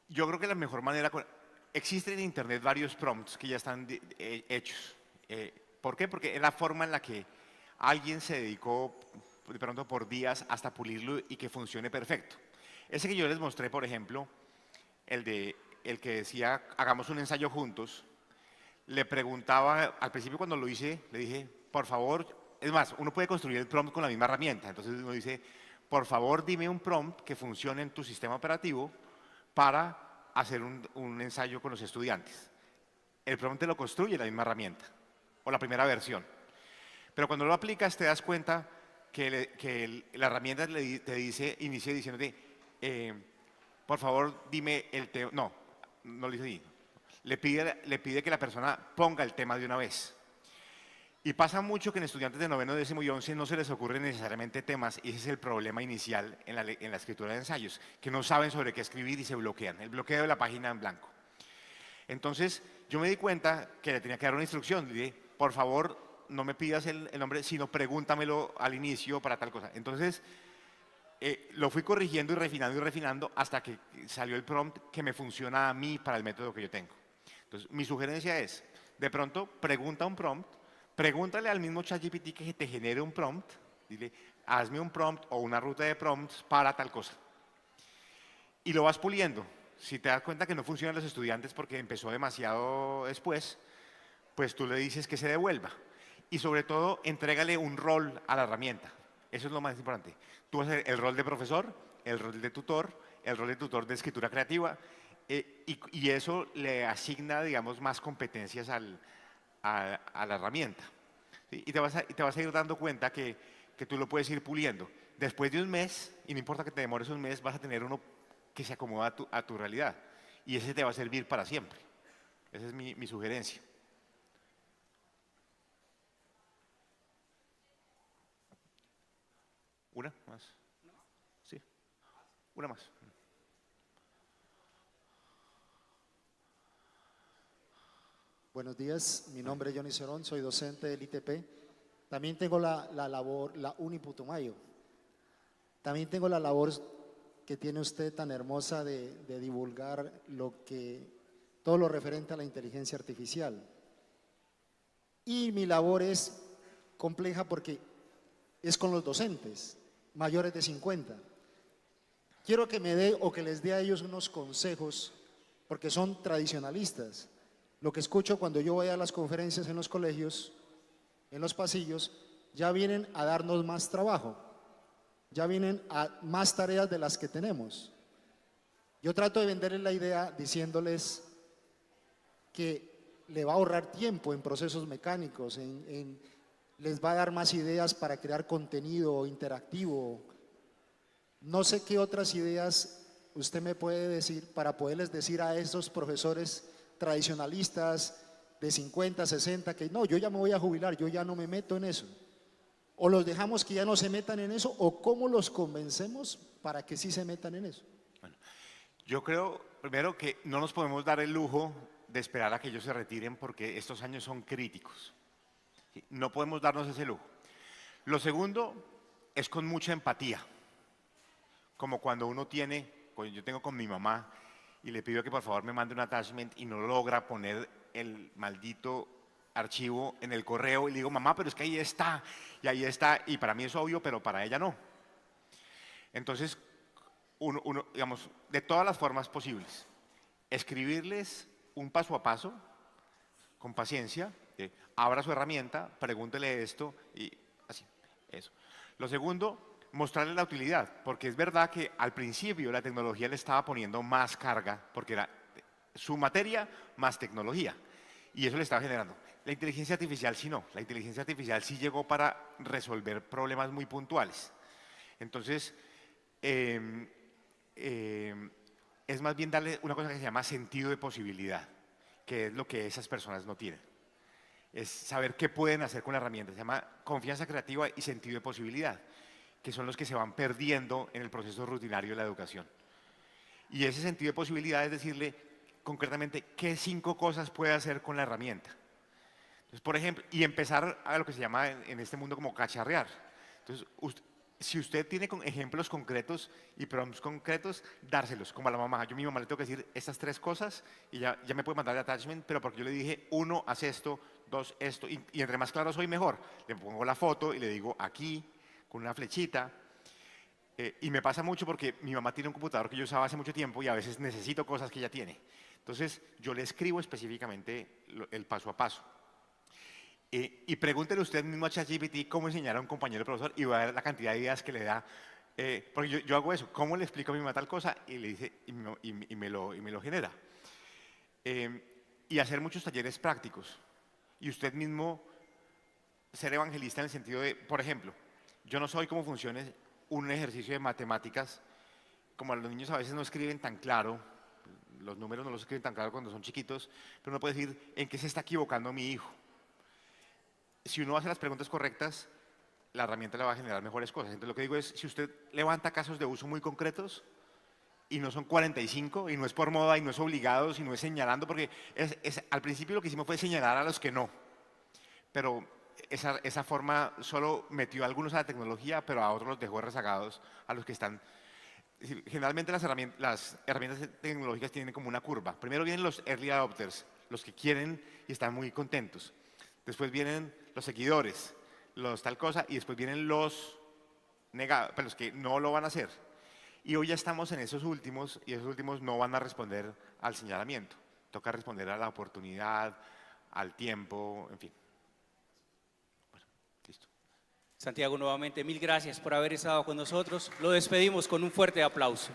Yo creo que la mejor manera... Existen en Internet varios prompts que ya están hechos. ¿Por qué? Porque es la forma en la que alguien se dedicó de pronto por días hasta pulirlo y que funcione perfecto. Ese que yo les mostré, por ejemplo, el que decía, hagamos un ensayo juntos, le preguntaba, al principio cuando lo hice, le dije, por favor, es más, uno puede construir el prompt con la misma herramienta, entonces uno dice, por favor, dime un prompt que funcione en tu sistema operativo para hacer un ensayo con los estudiantes. El prompt te lo construye la misma herramienta, o la primera versión. Pero cuando lo aplicas te das cuenta que la herramienta te dice, inicia diciéndote, por favor, dime el tema. No le dice ahí. Le pide que la persona ponga el tema de una vez. Y pasa mucho que en estudiantes de 9º, 10º y 11 no se les ocurren necesariamente temas, y ese es el problema inicial en la escritura de ensayos, que no saben sobre qué escribir y se bloquean, el bloqueo de la página en blanco. Entonces, yo me di cuenta que le tenía que dar una instrucción, le dije, por favor, no me pidas el nombre, sino pregúntamelo al inicio para tal cosa. Entonces, lo fui corrigiendo y refinando hasta que salió el prompt que me funciona a mí para el método que yo tengo. Entonces, mi sugerencia es, de pronto, pregunta un prompt, pregúntale al mismo ChatGPT que te genere un prompt, dile, hazme un prompt o una ruta de prompts para tal cosa. y lo vas puliendo. Si te das cuenta que no funcionan los estudiantes porque empezó demasiado después, pues tú le dices que se devuelva. Y sobre todo, entrégale un rol a la herramienta. Eso es lo más importante. Tú vas a hacer el rol de profesor, el rol de tutor, el rol de tutor de escritura creativa, y eso le asigna, digamos, más competencias a la herramienta. ¿Sí? Y te vas a ir dando cuenta que tú lo puedes ir puliendo. Después de un mes, y no importa que te demores un mes, vas a tener uno que se acomoda a tu realidad. Y ese te va a servir para siempre. Esa es mi sugerencia. ¿Una más? Sí, una más. Buenos días, mi nombre es Johnny Cerón, soy docente del ITP. También tengo la labor, la Uniputumayo. También tengo la labor que tiene usted tan hermosa de divulgar todo lo referente a la inteligencia artificial. Y mi labor es compleja porque es con los docentes mayores de 50. Quiero que me dé o que les dé a ellos unos consejos porque son tradicionalistas. Lo que escucho cuando yo voy a las conferencias en los colegios, en los pasillos, ya vienen a darnos más trabajo, ya vienen a más tareas de las que tenemos. Yo trato de venderles la idea diciéndoles que le va a ahorrar tiempo en procesos mecánicos, les va a dar más ideas para crear contenido interactivo. No sé qué otras ideas usted me puede decir para poderles decir a esos profesores tradicionalistas de 50, 60, que no, yo ya me voy a jubilar, yo ya no me meto en eso. O los dejamos que ya no se metan en eso, o cómo los convencemos para que sí se metan en eso. Bueno, yo creo, primero, que no nos podemos dar el lujo de esperar a que ellos se retiren porque estos años son críticos. ¿Sí? No podemos darnos ese lujo. Lo segundo es con mucha empatía. Como cuando yo tengo con mi mamá y le pido que por favor me mande un attachment y no logra poner el maldito archivo en el correo y le digo, mamá, pero es que ahí está, y para mí es obvio, pero para ella no. Entonces, uno, digamos, de todas las formas posibles, escribirles un paso a paso, con paciencia, abra su herramienta, pregúntele esto y así, eso. Lo segundo, mostrarle la utilidad, porque es verdad que al principio la tecnología le estaba poniendo más carga, porque era su materia más tecnología, y eso le estaba generando. La inteligencia artificial sí no, la inteligencia artificial sí llegó para resolver problemas muy puntuales. Entonces, es más bien darle una cosa que se llama sentido de posibilidad, que es lo que esas personas no tienen. Es saber qué pueden hacer con la herramienta, se llama confianza creativa y sentido de posibilidad, que son los que se van perdiendo en el proceso rutinario de la educación. Y ese sentido de posibilidad es decirle concretamente qué 5 cosas puede hacer con la herramienta. Entonces, por ejemplo, y empezar a lo que se llama en este mundo como cacharrear. Entonces, si usted tiene ejemplos concretos y prompts concretos, dárselos, como a la mamá. Yo a mi mamá le tengo que decir estas 3 cosas y ya me puede mandar el attachment, pero porque yo le dije, 1, haz esto, 2, esto, y entre más claro soy, mejor. Le pongo la foto y le digo aquí, con una flechita, y me pasa mucho porque mi mamá tiene un computador que yo usaba hace mucho tiempo y a veces necesito cosas que ella tiene. Entonces, yo le escribo específicamente el paso a paso. Y pregúntele usted mismo a ChatGPT cómo enseñar a un compañero profesor y va a ver la cantidad de ideas que le da. Porque yo hago eso, ¿cómo le explico a mi mamá tal cosa? Y le dice, y me lo genera. Y hacer muchos talleres prácticos. Y usted mismo ser evangelista en el sentido de, por ejemplo, yo no soy cómo funciona un ejercicio de matemáticas, como los niños a veces no escriben tan claro, los números no los escriben tan claro cuando son chiquitos, pero uno puede decir en qué se está equivocando mi hijo. Si uno hace las preguntas correctas, la herramienta le va a generar mejores cosas. Entonces lo que digo es, si usted levanta casos de uso muy concretos, y no son 45, y no es por moda, y no es obligado, y no es señalando, porque al principio lo que hicimos fue señalar a los que no, pero esa forma solo metió a algunos a la tecnología, pero a otros los dejó rezagados, a los que están. Generalmente las herramientas tecnológicas tienen como una curva. Primero vienen los early adopters, los que quieren y están muy contentos. Después vienen los seguidores, los tal cosa, y después vienen los negados, los que no lo van a hacer. Y hoy ya estamos en esos últimos y esos últimos no van a responder al señalamiento. Toca responder a la oportunidad, al tiempo, en fin. Bueno, listo. Santiago, nuevamente, mil gracias por haber estado con nosotros. Lo despedimos con un fuerte aplauso.